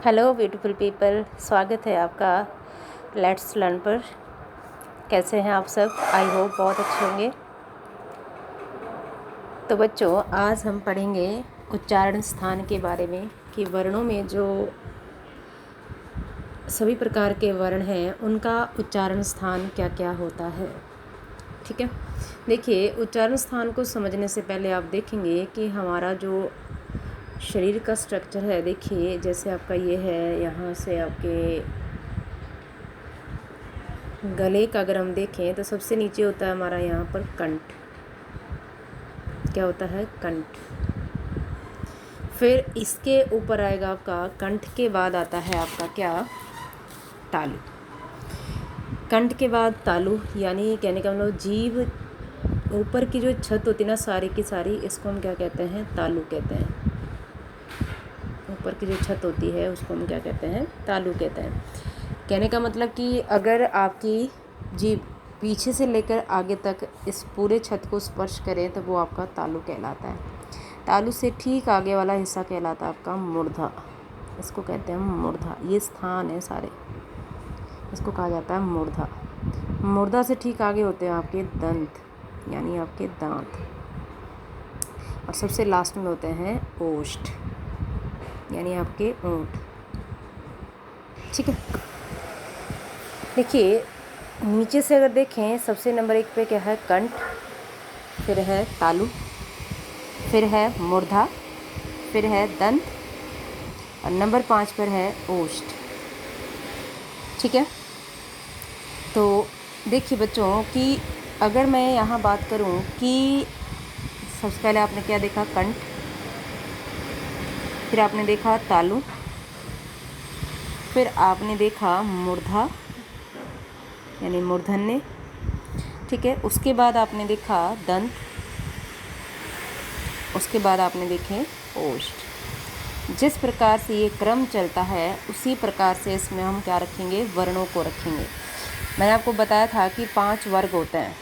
Hello beautiful people, स्वागत है आपका लेट्स लर्न पर। कैसे हैं आप सब? आई होप बहुत अच्छे होंगे। तो बच्चों, आज हम पढ़ेंगे उच्चारण स्थान के बारे में कि वर्णों में जो सभी प्रकार के वर्ण हैं उनका उच्चारण स्थान क्या क्या होता है। ठीक है, देखिए उच्चारण स्थान को समझने से पहले आप देखेंगे कि हमारा जो शरीर का स्ट्रक्चर है, देखिए जैसे आपका ये है, यहाँ से आपके गले का अगर हम देखें तो सबसे नीचे होता है हमारा यहाँ पर कंठ। क्या होता है? कंठ। फिर इसके ऊपर आएगा आपका, कंठ के बाद आता है आपका क्या? तालु। कंठ के बाद तालु, यानी कहने का मतलब जीभ ऊपर की जो छत होती है ना सारी की सारी, इसको हम क्या कहते हैं? तालु कहते हैं। ऊपर की जो छत होती है उसको हम क्या कहते हैं? तालु कहते हैं। कहने का मतलब कि अगर आपकी जीभ पीछे से लेकर आगे तक इस पूरे छत को स्पर्श करें तो वो आपका तालु कहलाता है। तालु से ठीक आगे वाला हिस्सा कहलाता है आपका मूर्धा। इसको कहते हैं मूर्धा। ये स्थान है सारे, इसको कहा जाता है मूर्धा। मूर्धा से ठीक आगे होते हैं आपके दंत, यानी आपके दांत। और सबसे लास्ट में होते हैं ओष्ठ, यानी आपके ओंठ। ठीक है, देखिए नीचे से अगर देखें, सबसे नंबर 1 पे क्या है? कंठ, फिर है तालु, फिर है मूर्धा, फिर है दंत, और नंबर 5 पर है ओष्ठ। ठीक है, तो देखिए बच्चों कि अगर मैं यहाँ बात करूँ कि सबसे पहले आपने क्या देखा? कंठ, फिर आपने देखा तालु, फिर आपने देखा मूर्धा यानी मूर्धन्य। ठीक है, उसके बाद आपने देखा दंत, उसके बाद आपने देखे ओष्ठ। जिस प्रकार से ये क्रम चलता है उसी प्रकार से इसमें हम क्या रखेंगे? वर्णों को रखेंगे। मैंने आपको बताया था कि 5 वर्ग होते हैं।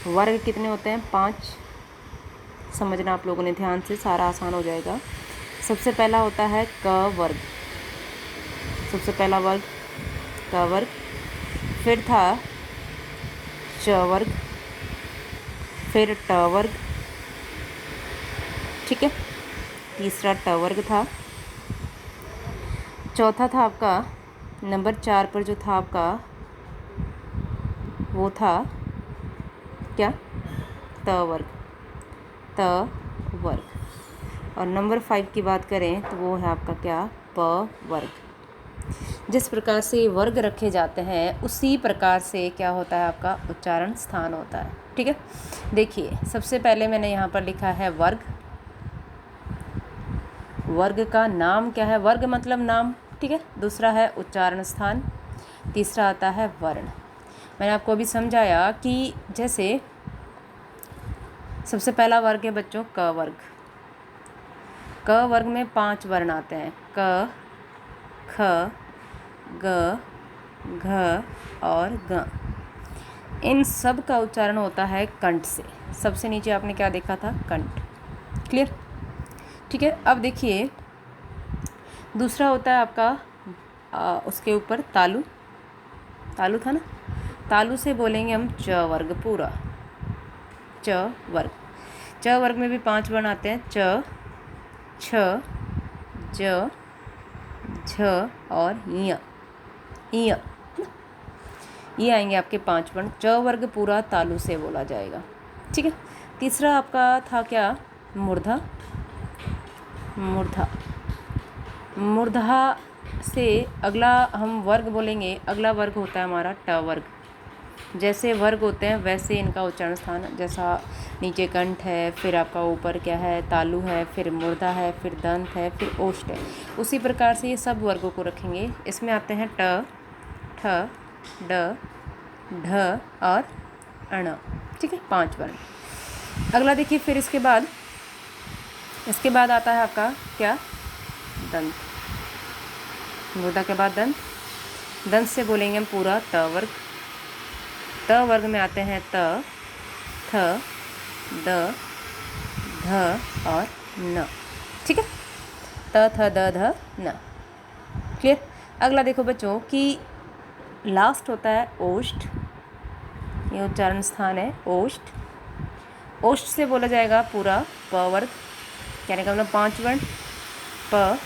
वर्ग कितने होते हैं? 5। समझना आप लोगों ने ध्यान से, सारा आसान हो जाएगा। सबसे पहला होता है क वर्ग। सबसे पहला वर्ग क वर्ग, फिर था च वर्ग, फिर ट वर्ग। ठीक है, तीसरा ट वर्ग था। चौथा था आपका नंबर 4 पर जो था आपका, वो था क्या? त वर्ग। त वर्ग। और नंबर 5 की बात करें तो वो है आपका क्या? प वर्ग। जिस प्रकार से वर्ग रखे जाते हैं उसी प्रकार से क्या होता है? आपका उच्चारण स्थान होता है। ठीक है, देखिए सबसे पहले मैंने यहाँ पर लिखा है वर्ग। वर्ग का नाम क्या है? वर्ग मतलब नाम। ठीक है, दूसरा है उच्चारण स्थान, तीसरा आता है वर्ण। मैंने आपको अभी समझाया कि जैसे सबसे पहला वर्ग है बच्चों क वर्ग। क वर्ग में 5 वर्ण आते हैं, क, ख, ग, घ और ग। इन सब का उच्चारण होता है कंठ से। सबसे नीचे आपने क्या देखा था? कंठ। क्लियर? ठीक है, अब देखिए दूसरा होता है आपका उसके ऊपर तालु। तालु था ना? तालु से बोलेंगे हम च वर्ग पूरा। च वर्ग। च वर्ग में भी 5 वर्ण आते हैं, च, छ, ज, झ और य। ये आएंगे आपके 5 वर्ण। च वर्ग पूरा तालु से बोला जाएगा। ठीक है, तीसरा आपका था क्या? मूर्धा। मूर्धा। मूर्धा से अगला हम वर्ग बोलेंगे, अगला वर्ग होता है हमारा ट वर्ग। जैसे वर्ग होते हैं वैसे इनका उच्चारण स्थान, जैसा नीचे कंठ है, फिर आपका ऊपर क्या है? तालु है, फिर मूर्धा है, फिर दंत है, फिर ओष्ठ है। उसी प्रकार से ये सब वर्गों को रखेंगे। इसमें आते हैं ट, ठ, ड, ढ और अण। ठीक है, 5 वर्ण। अगला देखिए, फिर इसके बाद आता है आपका क्या? दंत। मूर्धा के बाद दंत। दंत से बोलेंगे हम पूरा त वर्ग। त वर्ग में आते हैं त, थ, द, ध और न। ठीक है, त, थ, द, ध, न। क्लियर। अगला देखो बच्चों कि लास्ट होता है ओष्ठ, ये उच्चारण स्थान है ओष्ठ। ओष्ठ से बोला जाएगा पूरा प वर्ग, कहने का मतलब 5 वर्ण प,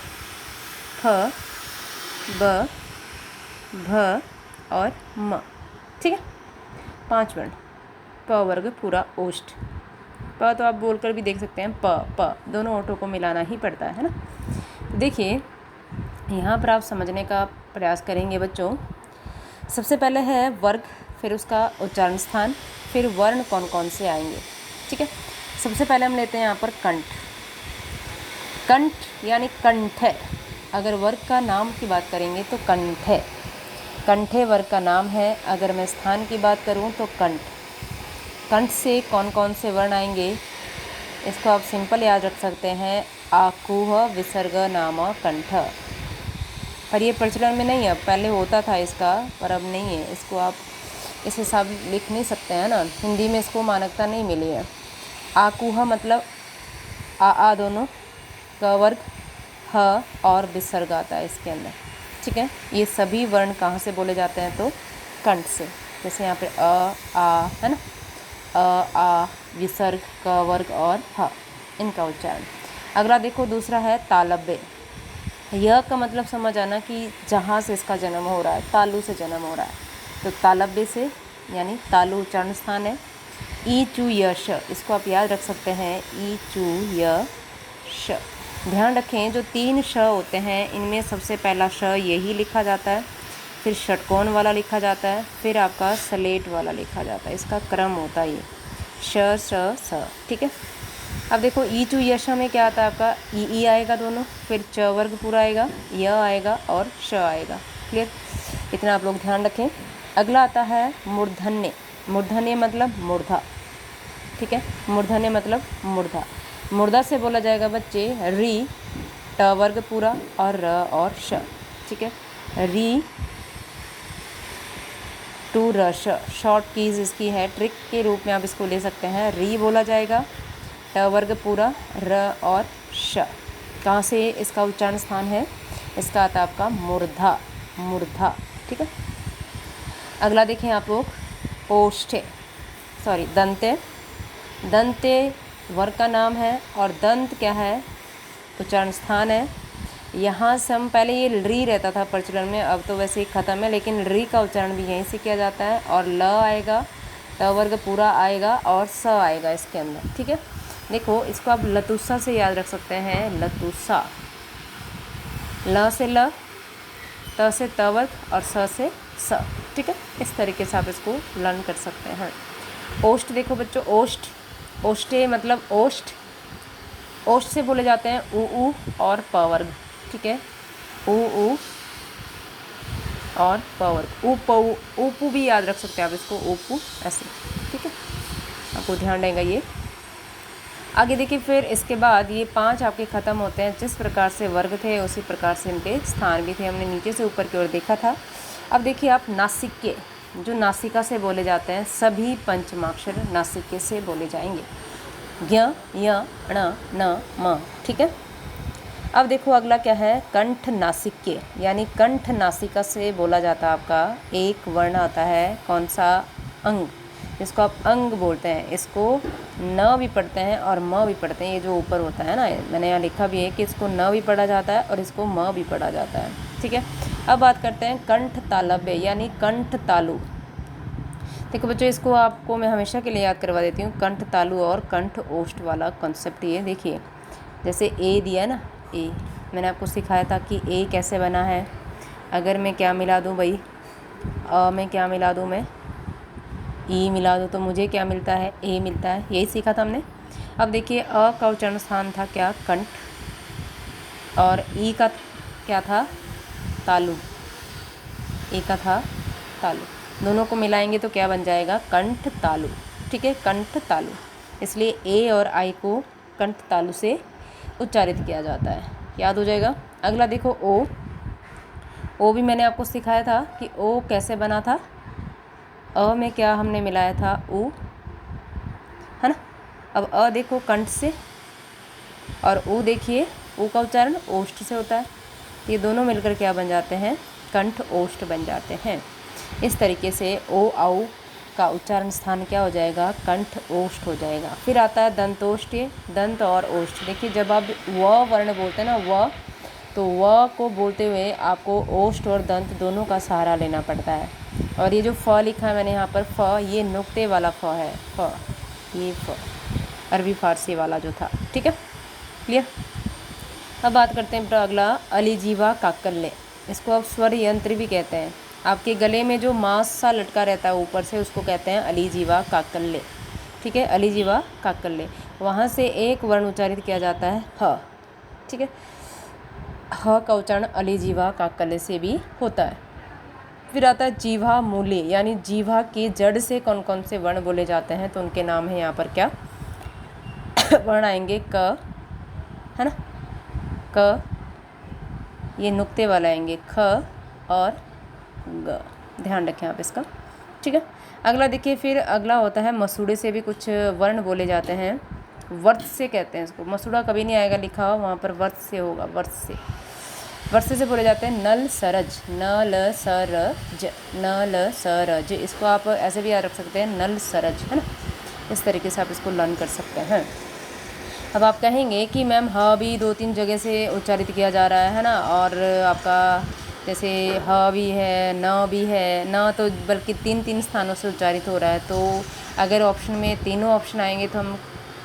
फ, ब, भ और म, ठीक है, 5 वर्ण प वर्ग पूरा ओष्ठ। प तो आप बोलकर भी देख सकते हैं, प दोनों ओठों को मिलाना ही पड़ता है ना। देखिए यहाँ पर आप समझने का प्रयास करेंगे बच्चों। सबसे पहले है वर्ग, फिर उसका उच्चारण स्थान, फिर वर्ण कौन कौन से आएंगे, ठीक है। सबसे पहले हम लेते हैं यहाँ पर कंठ। कंठ यानी कंठ है, अगर वर्ग का नाम की बात करेंगे तो कंठ है, कंठे वर्ग का नाम है। अगर मैं स्थान की बात करूँ तो कंठ। कंठ से कौन कौन से वर्ण आएंगे, इसको आप सिंपल याद रख सकते हैं, आकुह विसर्ग नाम कंठ। पर ये प्रचलन में नहीं है, पहले होता था इसका पर अब नहीं है। इसको आप इस हिसाब लिख नहीं सकते हैं ना, हिंदी में इसको मान्यता नहीं मिली है। आकुह मतलब आ दोनों, क वर्ग, ह और विसर्ग आता है इसके अंदर, ठीक है। ये सभी वर्ण कहाँ से बोले जाते हैं तो कंठ से। जैसे यहाँ पे आ है ना, आ विसर्ग, क वर्ग और ह, इनका उच्चारण। अगला देखो दूसरा है तालव्य। यह का मतलब समझ आना कि जहाँ से इसका जन्म हो रहा है, तालु से जन्म हो रहा है, तो तालव्य से यानी तालु उच्चारण स्थान है। ई चू यश, इसको आप याद रख सकते हैं, ई चू यश। ध्यान रखें जो 3 श होते हैं इनमें सबसे पहला श यही लिखा जाता है, फिर षटकोण वाला लिखा जाता है, फिर आपका सलेट वाला लिखा जाता है। इसका क्रम होता है ये श स स, ठीक है। अब देखो ई टू यश में क्या आता है आपका, ई आएगा दोनों, फिर च वर्ग पूरा आएगा, य आएगा और श आएगा। क्लियर, इतना आप लोग ध्यान रखें। अगला आता है मूर्धन्य। मूर्धन्य मतलब मूर्धा, ठीक है, मूर्धन्य मतलब मूर्धा। मूर्धा से बोला जाएगा बच्चे री, ट वर्ग पूरा और र और श, ठीक है। री टू र श, शॉर्ट कीज इसकी है, ट्रिक के रूप में आप इसको ले सकते हैं। री बोला जाएगा, ट वर्ग पूरा, र और श। कहाँ से इसका उच्चारण स्थान है, इसका आता है आपका मूर्धा, मूर्धा, ठीक है। अगला देखें आप लोग ओष्ठे, सॉरी दंते। दंते वर्ग का नाम है और दंत क्या है, उच्चारण स्थान है। यहाँ से हम पहले ये री रहता था प्रचलन में, अब तो वैसे ही ख़त्म है, लेकिन री का उच्चारण भी यहीं से किया जाता है। और ल आएगा, त वर्ग पूरा आएगा और स आएगा इसके अंदर, ठीक है। देखो इसको आप लतुसा से याद रख सकते हैं, लतुसा। ल से ल, त से त वर्ग और स से स, ठीक है। इस तरीके से आप इसको लर्न कर सकते हैं। ओष्ठ देखो बच्चों, ओष्ठ, ओष्ठे मतलब ओष्ठ। ओष्ठ से बोले जाते हैं ऊ और प वर्ग, ठीक है, ऊ और प वर्ग। ऊपू भी याद रख सकते हैं आप इसको, ऊपू ऐसे, ठीक है, आपको ध्यान रहेगा ये। आगे देखिए फिर इसके बाद ये 5 आपके ख़त्म होते हैं। जिस प्रकार से वर्ग थे उसी प्रकार से इनके स्थान भी थे, हमने नीचे से ऊपर की ओर देखा था। अब देखिए आप नासिक्य, जो नासिका से बोले जाते हैं, सभी पंचमाक्षर नासिक्य से बोले जाएंगे, ज्ञ य ण न म, ठीक है। अब देखो अगला क्या है, कंठ नासिक्य, यानी कंठ नासिका से बोला जाता है आपका एक वर्ण आता है, कौन सा, अंग, जिसको आप अंग बोलते हैं। इसको न भी पढ़ते हैं और म भी पढ़ते हैं, ये जो ऊपर होता है ना, मैंने यहाँ लिखा भी है कि इसको न भी पढ़ा जाता है और इसको म भी पढ़ा जाता है, ठीक है। अब बात करते हैं कंठ तालव्य यानी कंठ तालु। देखो बच्चों इसको आपको मैं हमेशा के लिए याद करवा देती हूँ, कंठ तालु और कंठ ओष्ठ वाला कॉन्सेप्ट ये देखिए। जैसे ए दिया ना, ए मैंने आपको सिखाया था कि ए कैसे बना है। अगर मैं क्या मिला दूँ भाई, अ में क्या मिला दूँ, मैं ई मिला दूँ तो मुझे क्या मिलता है, ए मिलता है, यही सीखा था हमने। अब देखिए अ का उच्चारण स्थान था क्या, कंठ, और ई का क्या था, तालु, ए का था तालु, दोनों को मिलाएंगे तो क्या बन जाएगा, कंठ तालु, ठीक है, कंठ तालु। इसलिए ए और आई को कंठ तालु से उच्चारित किया जाता है, याद हो जाएगा। अगला देखो ओ भी मैंने आपको सिखाया था कि ओ कैसे बना था। अ में क्या हमने मिलाया था, ऊ, है ना। अब अ देखो कंठ से, और ऊ देखिए ऊ का उच्चारण ओष्ठ से होता है। तो ये दोनों मिलकर क्या बन जाते हैं, कंठ ओष्ठ बन जाते हैं। इस तरीके से ओ औ का उच्चारण स्थान क्या हो जाएगा, कंठ ओष्ठ हो जाएगा। फिर आता है दंतोष्ठ, दंत और ओष्ठ। देखिए जब आप व वर्ण बोलते हैं ना, व, तो व को बोलते हुए आपको ओष्ठ और दंत दोनों का सहारा लेना पड़ता है। और ये जो फ लिखा है मैंने यहाँ पर, फ, ये नुक्ते वाला फ है, फ, ये फ अरबी फारसी वाला जो था, ठीक है, क्लियर। अब बात करते हैं अगला, अलीजीवा काकल्ले। इसको आप स्वर यंत्र भी कहते हैं। आपके गले में जो मांस सा लटका रहता है ऊपर से, उसको कहते हैं अलीजीवा काकल्ले, ठीक है, अलीजीवा काकल्ले। वहाँ से एक वर्ण उच्चारित किया जाता है ह, ठीक है, ह का उच्चारण अलीजीवा काकल्ले से भी होता है। फिर आता है जीवा मूले, यानी जीवा की जड़ से कौन कौन से वर्ण बोले जाते हैं, तो उनके नाम है यहाँ पर क्या वर्ण आएंगे, क, है ना, क, ये नुक्ते वाला आएंगे, ख और ग, ध्यान रखें आप इसका, ठीक है। अगला देखिए, फिर अगला होता है मसूड़े से भी कुछ वर्ण बोले जाते हैं, वर्त से कहते हैं इसको। मसूड़ा कभी नहीं आएगा लिखा हुआ, वहाँ पर वर्त से होगा, वर्त से बोले जाते हैं नल सरज, न ल सरज, न ल सरज। इसको आप ऐसे भी याद रख सकते हैं, नल सरज, है ना, इस तरीके से आप इसको लर्न कर सकते हैं। अब आप कहेंगे कि मैम ह भी 2-3 जगह से उच्चारित किया जा रहा है ना, और आपका जैसे ह भी है, न भी है, न तो बल्कि 3-3 स्थानों से उच्चारित हो रहा है, तो अगर ऑप्शन में तीनों ऑप्शन आएंगे तो हम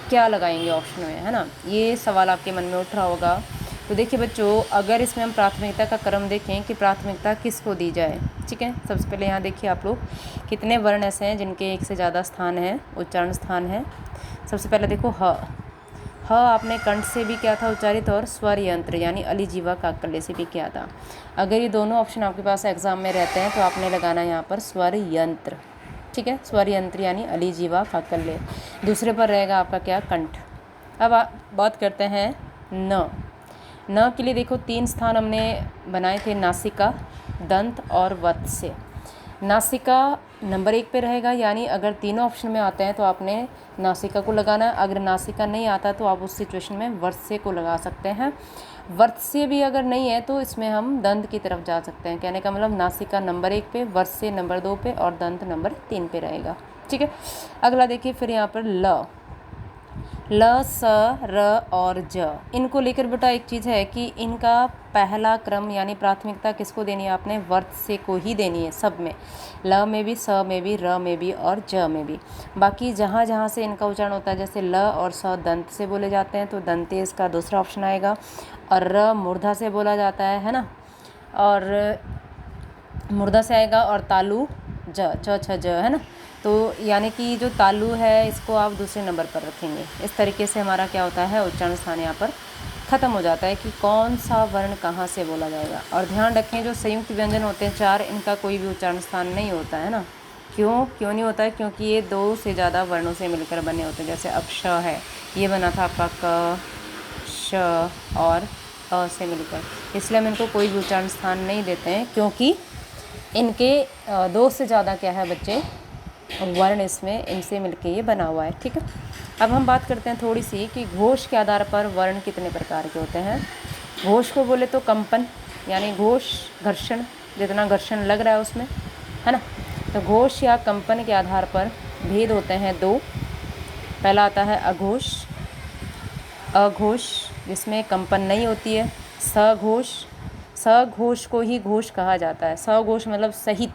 क्या लगाएंगे ऑप्शन में, है ना, ये सवाल आपके मन में उठ रहा होगा। तो देखिए बच्चों, अगर इसमें हम प्राथमिकता का क्रम देखें कि प्राथमिकता किसको दी जाए, ठीक है, सबसे पहले यहाँ देखिए आप लोग कितने वर्ण ऐसे हैं जिनके एक से ज़्यादा स्थान है, उच्चारण स्थान है। सबसे पहले देखो ह, ह आपने कंठ से भी किया था उच्चारित और स्वर यंत्र यानी अलीजीवा काकल्ले से भी किया था। अगर ये दोनों ऑप्शन आपके पास एग्जाम में रहते हैं तो आपने लगाना यहाँ पर स्वर यंत्र, ठीक है, स्वर यंत्र यानी अलीजीवा काकल्ले। दूसरे पर रहेगा आपका क्या, कंठ। अब बात करते हैं न के लिए देखो 3 स्थान हमने बनाए थे, नासिका, दंत और वत्स से। नासिका नंबर 1 पे रहेगा, यानी अगर तीनों ऑप्शन में आते हैं तो आपने नासिका को लगाना है। अगर नासिका नहीं आता तो आप उस सिचुएशन में वर्त्से को लगा सकते हैं। वर्त्से भी अगर नहीं है तो इसमें हम दंत की तरफ जा सकते हैं। कहने का मतलब नासिका नंबर 1 पे, वर्त्से नंबर 2 पे और दंत नंबर 3 पे रहेगा, ठीक है। अगला देखिए, फिर यहाँ पर ल, स, र और ज, इनको लेकर बेटा एक चीज़ है कि इनका पहला क्रम यानी प्राथमिकता किसको देनी है, आपने वर्त्से को ही देनी है सब में, ल में भी, स में भी, र में भी और ज में भी। बाकी जहाँ जहाँ से इनका उच्चारण होता है, जैसे ल और स दंत से बोले जाते हैं तो दंते इसका दूसरा ऑप्शन आएगा, और र मूर्धा से बोला जाता है ना, और मूर्धा से आएगा, और तालु ज, च छ ज, है ना, तो यानी कि जो तालु है इसको आप दूसरे नंबर पर रखेंगे। इस तरीके से हमारा क्या होता है, उच्चारण स्थान यहाँ पर ख़त्म हो जाता है कि कौन सा वर्ण कहाँ से बोला जाएगा। और ध्यान रखें, जो संयुक्त व्यंजन होते हैं 4, इनका कोई भी उच्चारण स्थान नहीं होता है ना। क्यों नहीं होता है, क्योंकि ये 2 से ज़्यादा वर्णों से मिलकर बने होते हैं। जैसे अब श है, ये बना था आपका क, श और अ से मिलकर, इसलिए हम इनको कोई भी उच्चारण स्थान नहीं देते हैं, क्योंकि इनके 2 से ज़्यादा क्या है बच्चे, वर्ण इसमें इनसे मिलके ये बना हुआ है, ठीक है। अब हम बात करते हैं थोड़ी सी कि घोष के आधार पर वर्ण कितने प्रकार के होते हैं। घोष को बोले तो कंपन, यानी घोष घर्षण, जितना घर्षण लग रहा है उसमें, है ना, तो घोष या कंपन के आधार पर भेद होते हैं 2। पहला आता है अघोष, अघोष जिसमें कंपन नहीं होती है, सघोष, सघोष को ही घोष कहा जाता है। सघोष मतलब सहित,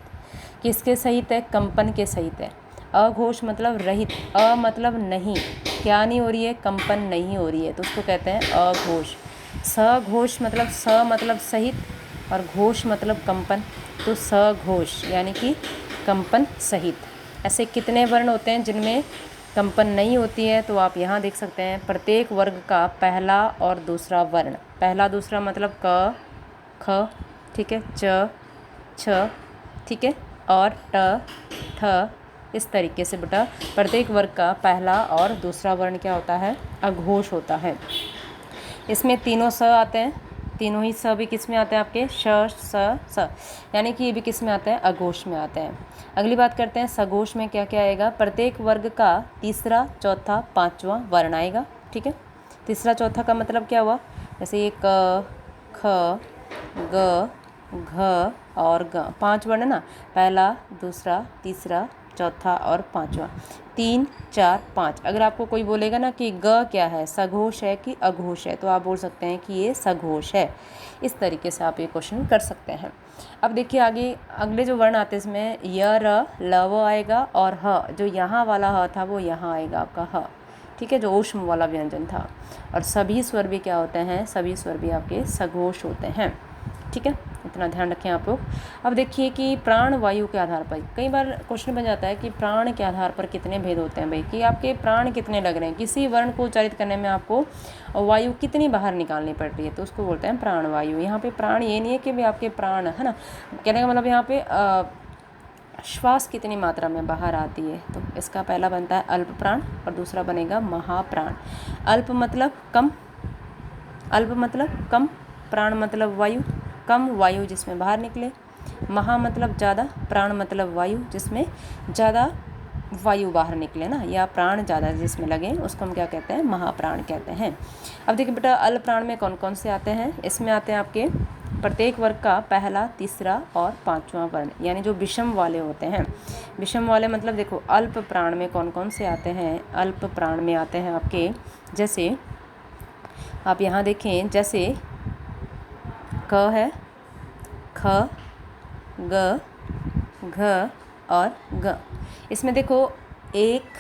किसके सहित है, कंपन के सहित है। अघोष मतलब रहित, अ मतलब नहीं, क्या नहीं हो रही है, कंपन नहीं हो रही है, तो उसको कहते हैं अघोष। सघोष मतलब स मतलब सहित और घोष मतलब कंपन, तो सघोष यानी कि कंपन सहित। ऐसे कितने वर्ण होते हैं जिनमें कंपन नहीं होती है, तो आप यहाँ देख सकते हैं प्रत्येक वर्ग का पहला और दूसरा वर्ण, पहला दूसरा मतलब क, ख, ठीक है, च, छ, ठीक है, और ट, ठ, इस तरीके से बेटा प्रत्येक वर्ग का पहला और दूसरा वर्ण क्या होता है, अघोष होता है। इसमें तीनों स आते हैं, तीनों ही स भी किस में आते हैं आपके, श, स, यानी कि ये भी किस में आते हैं, अघोष में आते हैं। अगली बात करते हैं सघोष में क्या क्या आएगा, प्रत्येक वर्ग का तीसरा, चौथा, पांचवा वर्ण आएगा, ठीक है। तीसरा चौथा का मतलब क्या हुआ, जैसे ये क, ख, ग, घ और ग। 5 वर्ण ना, पहला, दूसरा, तीसरा, चौथा और पांचवा। 3, 4, 5। अगर आपको कोई बोलेगा ना कि ग क्या है, सघोष है कि अघोष है, तो आप बोल सकते हैं कि ये सघोष है। इस तरीके से आप ये क्वेश्चन कर सकते हैं। अब देखिए आगे अगले जो वर्ण आते हैं इसमें य, र, ल, व आएगा और ह, जो यहाँ वाला ह था वो यहाँ आएगा आपका ह, ठीक है, जो ऊष्म वाला व्यंजन था। और सभी स्वर भी क्या होते हैं, सभी स्वर भी आपके सघोष होते हैं, ठीक है, इतना ध्यान रखें आप लोग। अब देखिए कि प्राण वायु के आधार पर कई बार क्वेश्चन बन जाता है कि प्राण के आधार पर कितने भेद होते हैं भाई, कि आपके प्राण कितने लग रहे हैं, किसी वर्ण को उच्चारित करने में आपको वायु कितनी बाहर निकालनी पड़ रही है, तो उसको बोलते हैं प्राण वायु। यहाँ पे प्राण ये नहीं है कि भाई आपके प्राण है ना, कहने का मतलब यहाँ पे श्वास कितनी मात्रा में बाहर आती है, तो इसका पहला बनता है अल्प प्राण और दूसरा बनेगा महाप्राण। अल्प मतलब कम, अल्प मतलब कम, प्राण मतलब वायु, कम वायु जिसमें बाहर निकले, महा मतलब ज़्यादा, प्राण मतलब वायु जिसमें ज़्यादा वायु बाहर निकले ना, या प्राण ज़्यादा जिसमें लगे उसको हम क्या कहते हैं, महाप्राण कहते हैं। अब देखिए बेटा अल्प प्राण में कौन कौन से आते हैं, इसमें आते हैं आपके प्रत्येक वर्ग का पहला, तीसरा और पांचवा वर्ण, यानी जो विषम वाले होते हैं। विषम वाले मतलब देखो अल्प प्राण में कौन कौन से आते हैं, अल्प प्राण में आते हैं आपके, जैसे आप यहाँ देखें, जैसे क है, ख, ग, घ और ग। इसमें देखो 1,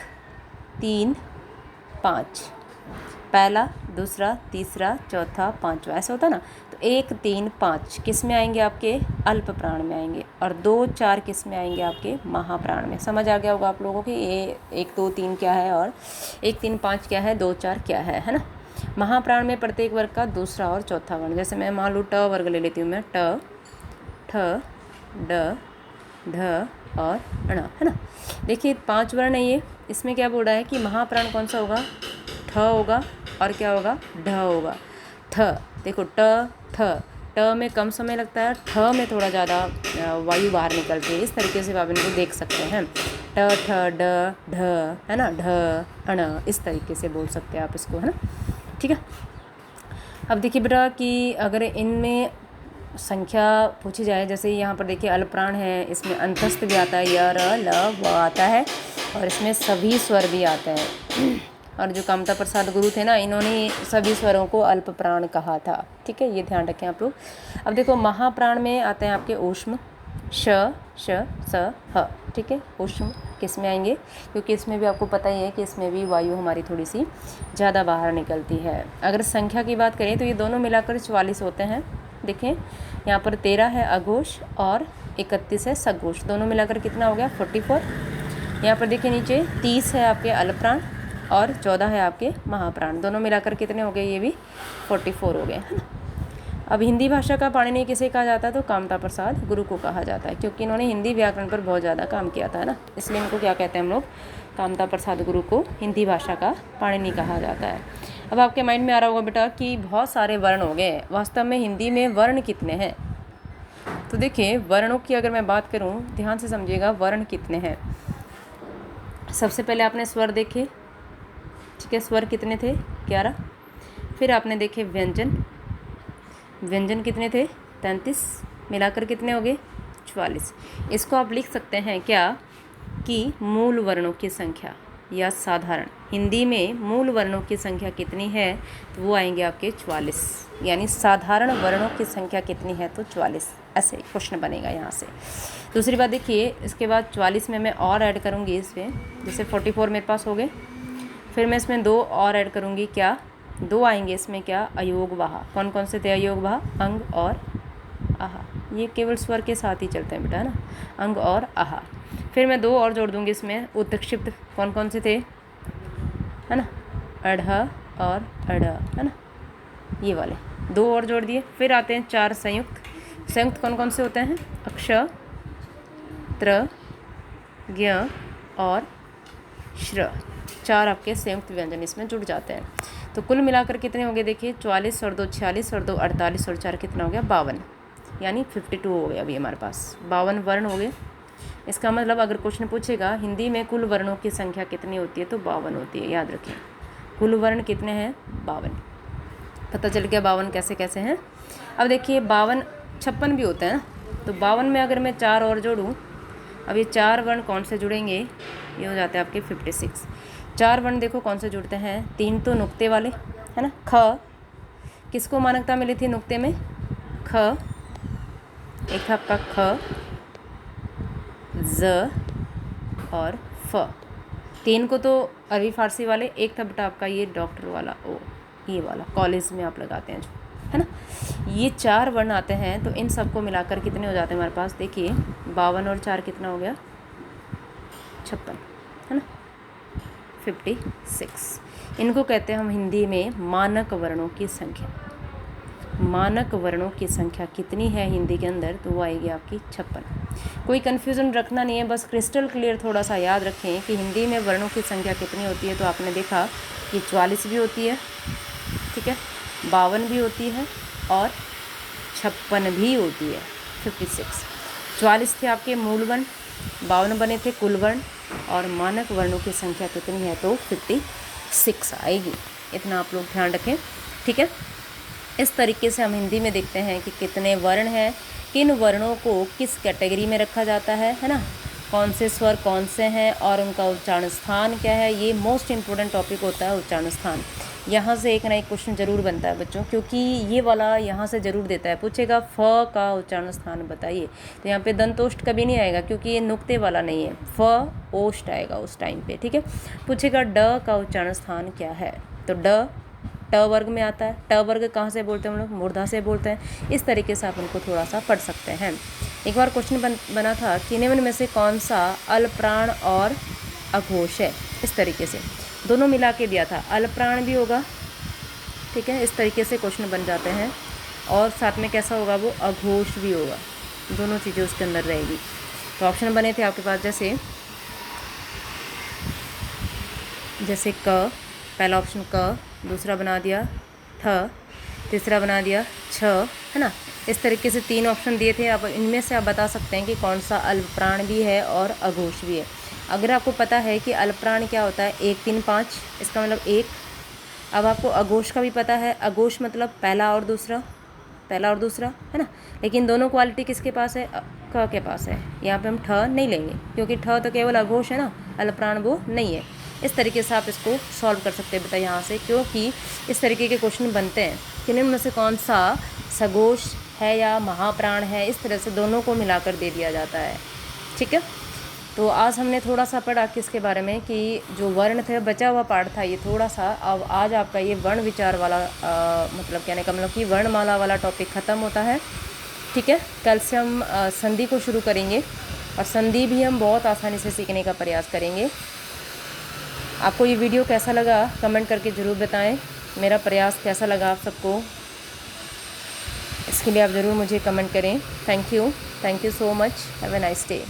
3, 5, पहला, दूसरा, तीसरा, चौथा, पांचवा, ऐसा होता है ना। तो 1, 3, 5 किस में आएंगे, आपके अल्प प्राण में आएंगे, और 2, 4 किस में आएंगे, आपके महाप्राण में। समझ आ गया होगा आप लोगों की ये 1, 2, 3 क्या है और 1, 3, 5 क्या है, 2, 4 क्या है ना। महाप्राण में प्रत्येक वर्ग का दूसरा और चौथा वर्ण, जैसे मैं मान लूँ ट वर्ग ले लेती हूँ मैं, ट, ठ, ड, ढ और ण, है ना। देखिए 5 वर्ण है ये, इसमें क्या बोल रहा है कि महाप्राण कौन सा होगा, ठ होगा और क्या होगा, ढ होगा। ठ देखो ट, ठ, ट में कम समय लगता है, ठ में थोड़ा ज़्यादा वायु बाहर निकलती है। इस तरीके से आप इनको देख सकते हैं, ट, ठ, ड, ढ, है ना, ढ, अण, इस तरीके से बोल सकते हैं आप इसको, है ना, ठीक है। अब देखिए बेटा कि अगर इनमें संख्या पूछी जाए, जैसे यहाँ पर देखिए अल्प प्राण है, इसमें अंतस्थ भी आता है, य, र, ल, व आता है, और इसमें सभी स्वर भी आते हैं। और जो कामता प्रसाद गुरु थे ना, इन्होंने सभी स्वरों को अल्प प्राण कहा था, ठीक है, ये ध्यान रखें आप लोग। अब देखो महाप्राण में आते हैं आपके ऊष्म, श, श, स, ह, ठीक है। ऊष्म किस में आएंगे, क्योंकि इसमें भी आपको पता ही है कि इसमें भी वायु हमारी थोड़ी सी ज़्यादा बाहर निकलती है। अगर संख्या की बात करें तो ये दोनों मिलाकर 44 होते हैं। देखें यहाँ पर 13 है अघोष और 31 है सघोष, दोनों मिलाकर कितना हो गया, 44। यहाँ पर देखिए नीचे 30 है आपके अल्प प्राण और 14 है आपके महाप्राण, दोनों मिलाकर कितने हो गए, ये भी 44 हो गए, है ना। अब हिंदी भाषा का पाणिनि किसे कहा जाता है, तो कामता प्रसाद गुरु को कहा जाता है, क्योंकि इन्होंने हिंदी व्याकरण पर बहुत ज़्यादा काम किया था, है ना, इसलिए इनको क्या कहते हैं हम लोग, कामता प्रसाद गुरु को हिंदी भाषा का पाणिनि कहा जाता है। अब आपके माइंड में आ रहा होगा बेटा कि बहुत सारे वर्ण हो गए, वास्तव में हिंदी में वर्ण कितने हैं। तो देखिए वर्णों की अगर मैं बात करूं, ध्यान से समझिएगा वर्ण कितने हैं। सबसे पहले आपने स्वर देखे, ठीक है, स्वर कितने थे, 11। फिर आपने देखे व्यंजन, व्यंजन कितने थे, 33, मिलाकर कितने हो गए, 44। इसको आप लिख सकते हैं क्या कि मूल वर्णों की संख्या या साधारण, हिंदी में मूल वर्णों की संख्या कितनी है, तो वो आएंगे आपके 44, यानी साधारण वर्णों की संख्या कितनी है, तो 44, ऐसे क्वेश्चन बनेगा यहाँ से। दूसरी बात देखिए, इसके बाद 44 में मैं और ऐड करूँगी इसमें, जैसे 44 मेरे पास हो गए, फिर मैं इसमें 2 और ऐड करूँगी, क्या 2 आएंगे इसमें, क्या अयोग वाहा। कौन कौन से थे अयोग वाहा, अंग और आहा, ये केवल स्वर के साथ ही चलते हैं बेटा, है ना, अंग और आहा। फिर मैं 2 और जोड़ दूंगी इसमें, उत्क्षिप्त कौन कौन से थे, है ना, अढ़ और अढ़, है ना, ये वाले 2 और जोड़ दिए। फिर आते हैं 4 संयुक्त, संयुक्त कौन कौन से होते हैं, अक्ष, त्र, ज्ञ और श्र, 4 आपके संयुक्त व्यंजन इसमें जुड़ जाते हैं। तो कुल मिलाकर कितने हो गए, देखिए 44 और 2 46 और 2 48 और 4 कितना हो गया, 52, यानी 52 हो गए अभी हमारे पास, 52 वर्ण हो गए। इसका मतलब अगर क्वेश्चन पूछेगा हिंदी में कुल वर्णों की संख्या कितनी होती है, तो 52 होती है, याद रखें। कुल वर्ण कितने हैं, 52, पता चल गया 52 कैसे कैसे हैं। अब देखिए 52 56 भी होता है ना। तो 52 में अगर मैं 4 और जोड़ूँ, अब ये 4 वर्ण कौन से जुड़ेंगे, ये हो जाते हैं आपके 56। 4 वर्ण देखो कौन से जुड़ते हैं, 3 तो नुक्ते वाले है ना। ख किसको मानकता मिली थी नुक्ते में, ख, एक था आपका ख, ज और फ। 3 को तो अरबी फारसी वाले, एक था बेटा आपका ये डॉक्टर वाला, ओ ये वाला कॉलेज में आप लगाते हैं जो, है ना। ये 4 वर्ण आते हैं, तो इन सबको मिलाकर कितने हो जाते हैं हमारे पास, देखिए 52 और 4 कितना हो गया, 56 है ना, 56। इनको कहते हैं हम हिंदी में मानक वर्णों की संख्या। मानक वर्णों की संख्या कितनी है हिंदी के अंदर, तो वो आएगी आपकी 56। कोई कन्फ्यूज़न रखना नहीं है, बस क्रिस्टल क्लियर थोड़ा सा याद रखें कि हिंदी में वर्णों की संख्या कितनी होती है। तो आपने देखा ये 44 भी होती है, ठीक है, 52 भी होती है और 56 भी होती है, 56। 44 थे आपके मूल वर्ण, 52 बने थे कुल वर्ण, और मानक वर्णों की संख्या कितनी है, तो 56 आएगी। इतना आप लोग ध्यान रखें, ठीक है। इस तरीके से हम हिंदी में देखते हैं कि कितने वर्ण हैं, किन वर्णों को किस कैटेगरी में रखा जाता है ना, कौन से स्वर कौन से हैं और उनका उच्चारण स्थान क्या है। ये मोस्ट इम्पोर्टेंट टॉपिक होता है उच्चारण स्थान। यहाँ से एक ना एक क्वेश्चन जरूर बनता है बच्चों, क्योंकि ये वाला यहाँ से ज़रूर देता है, पूछेगा फ का उच्चारण स्थान बताइए, तो यहाँ पे दंतोष्ट कभी नहीं आएगा क्योंकि ये नुक्ते वाला नहीं है, फ ओष्ट आएगा उस टाइम पे, ठीक है। पूछेगा ड का उच्चारण स्थान क्या है, तो ड ट वर्ग में आता है। ट वर्ग कहाँ से बोलते हैं हम लोग, मूर्धा से बोलते हैं। इस तरीके से आप उनको थोड़ा सा पढ़ सकते हैं। एक बार क्वेश्चन बना था कि निम्न में से कौन सा अल्पप्राण और अघोष है, इस तरीके से दोनों मिला के दिया था, अल्पप्राण भी होगा, ठीक है, इस तरीके से क्वेश्चन बन जाते हैं, और साथ में कैसा होगा वो अघोष भी होगा, दोनों चीज़ें उसके अंदर रहेगी। तो ऑप्शन बने थे आपके पास जैसे क, पहला ऑप्शन क, दूसरा बना दिया ठ, तीसरा बना दिया छ, है ना। इस तरीके से 3 ऑप्शन दिए थे। अब इनमें से आप बता सकते हैं कि कौन सा अल्पप्राण भी है और अघोष भी है। अगर आपको पता है कि अल्पप्राण क्या होता है, 1 3 5, इसका मतलब 1। अब आपको अघोष का भी पता है, अघोष मतलब पहला और दूसरा है ना। लेकिन दोनों क्वालिटी किसके पास है, क के पास है। यहाँ पे हम ठ नहीं लेंगे क्योंकि ठ तो केवल अघोष है ना, अल्पप्राण वो नहीं है। इस तरीके से आप इसको सॉल्व कर सकते हैं बेटा यहाँ से, क्योंकि इस तरीके के क्वेश्चन बनते हैं कि निम्न में से कौन सा सघोष है या महाप्राण है, इस तरह से दोनों को मिलाकर दे दिया जाता है, ठीक है। तो आज हमने थोड़ा सा पढ़ा किसके बारे में, कि जो वर्ण थे, बचा हुआ पार्ट था ये थोड़ा सा। अब आज आपका ये वर्ण विचार वाला मतलब कहने का मतलब कि वर्णमाला वाला टॉपिक ख़त्म होता है, ठीक है। कल से हम संधि को शुरू करेंगे, और संधि भी हम बहुत आसानी से सीखने का प्रयास करेंगे। आपको ये वीडियो कैसा लगा कमेंट करके ज़रूर बताएं, मेरा प्रयास कैसा लगा आप सबको, इसके लिए आप ज़रूर मुझे कमेंट करें। Thank you so much, have a nice day.